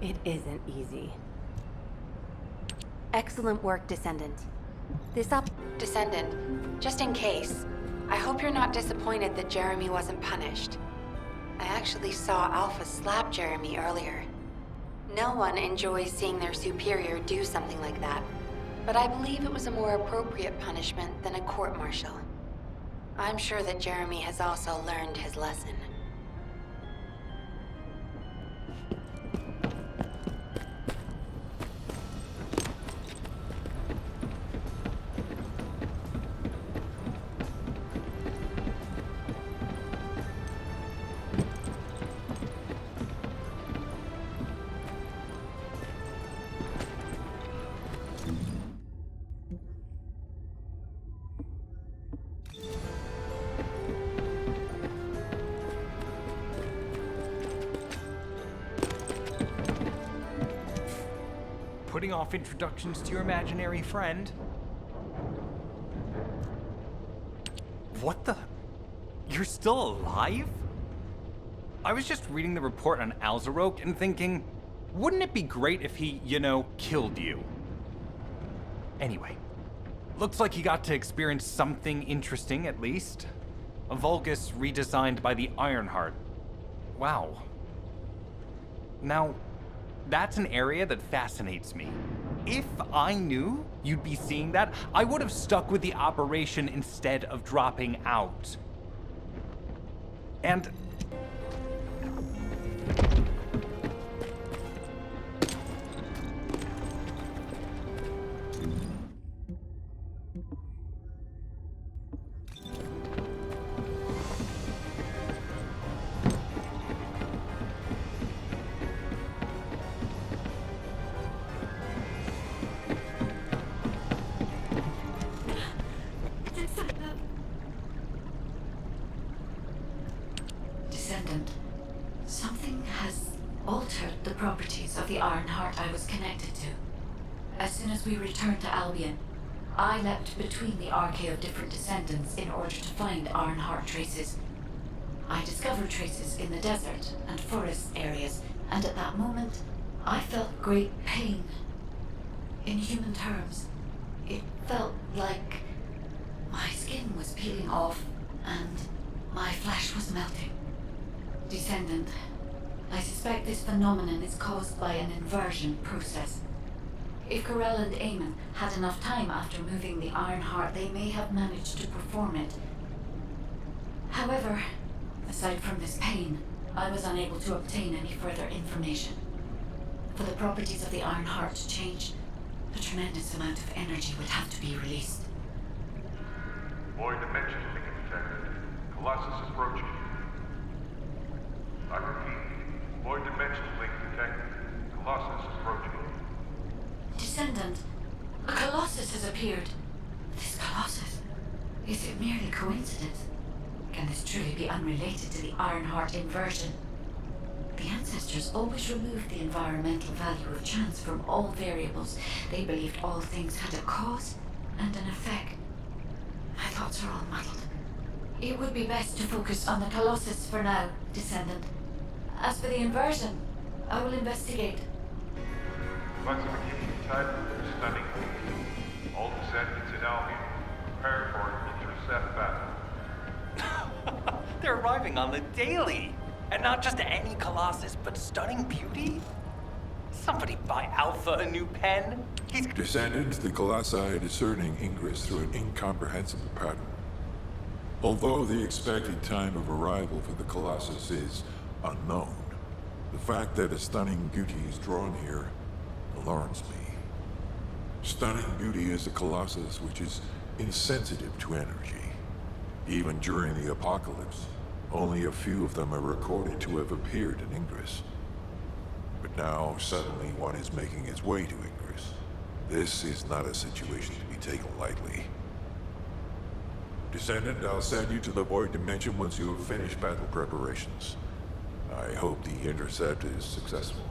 It isn't easy. Excellent work, Descendant. Descendant, just in case, I hope you're not disappointed that Jeremy wasn't punished. I actually saw Alpha slap Jeremy earlier. No one enjoys seeing their superior do something like that, but I believe it was a more appropriate punishment than a court-martial. I'm sure that Jeremy has also learned his lesson. Putting off introductions to your imaginary friend. What the? You're still alive? I was just reading the report on Alzarok and thinking, wouldn't it be great if he, killed you? Anyway, looks like you got to experience something interesting at least. A Vulgus redesigned by the Ironheart. Wow. Now, that's an area that fascinates me. If I knew you'd be seeing that, I would have stuck with the operation instead of dropping out. And Descendant, something has altered the properties of the Ironheart I was connected to. As soon as we returned to Albion, I leapt between the arcade of different descendants in order to find Ironheart traces. I discovered traces in the desert and forest areas, and at that moment, I felt great pain. In human terms, it felt like my skin was peeling off and my flesh was melting. Descendant, I suspect this phenomenon is caused by an inversion process. If Corell and Eamon had enough time after moving the Ironheart, they may have managed to perform it. However, aside from this pain, I was unable to obtain any further information. For the properties of the Ironheart to change, a tremendous amount of energy would have to be released. Void dimension link detected. Colossus approaching. I repeat, void dimension link detected. Colossus approaching. Descendant, a Colossus has appeared. This Colossus, is it merely coincidence? Can this truly be unrelated to the Ironheart inversion? The ancestors always removed the environmental value of chance from all variables. They believed all things had a cause and an effect. My thoughts are all muddled. It would be best to focus on the Colossus for now, Descendant. As for the inversion, I will investigate. Classification type, stunning. All descendants in Albion, prepare for an intercept battle. they're arriving on the daily. And not just any Colossus, but stunning beauty? Somebody buy Alpha a new pen? Descendants, the Colossi are discerning Ingress through an incomprehensible pattern. Although the expected time of arrival for the Colossus is unknown, the fact that a stunning beauty is drawn here alarms me. Stunning beauty is a Colossus which is insensitive to energy. Even during the apocalypse, only a few of them are recorded to have appeared in Ingress. But now, suddenly, one is making its way to Ingress. This is not a situation to be taken lightly. Descendant, I'll send you to the Void Dimension once you have finished battle preparations. I hope the intercept is successful.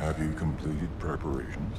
Have you completed preparations?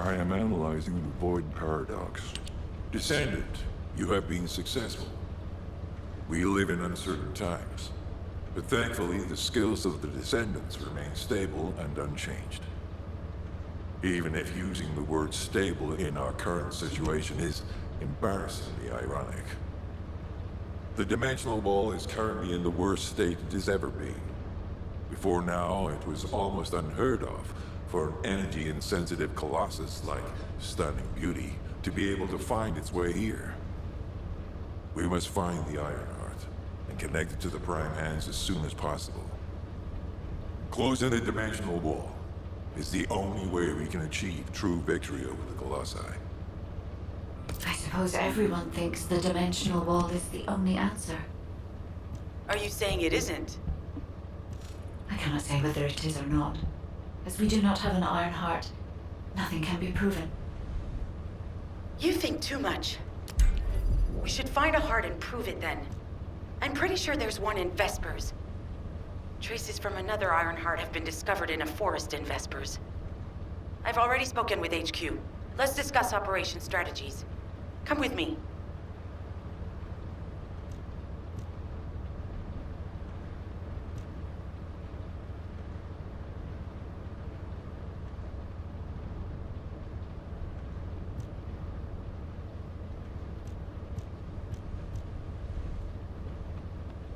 I am analyzing the Void Paradox. Descendant, you have been successful. We live in uncertain times, but thankfully the skills of the Descendants remain stable and unchanged. Even if using the word stable in our current situation is embarrassingly ironic. The dimensional wall is currently in the worst state it has ever been. Before now, it was almost unheard of for an energy-insensitive colossus like Stunning Beauty to be able to find its way here. We must find the Ironheart and connect it to the Prime Hands as soon as possible. Closing the dimensional wall is the only way we can achieve true victory over the Colossi. I suppose everyone thinks the dimensional wall is the only answer. Are you saying it isn't? I cannot say whether it is or not. As we do not have an Ironheart, nothing can be proven. You think too much. We should find a heart and prove it then. I'm pretty sure there's one in Vespers. Traces from another Ironheart have been discovered in a forest in Vespers. I've already spoken with HQ. Let's discuss operation strategies. Come with me.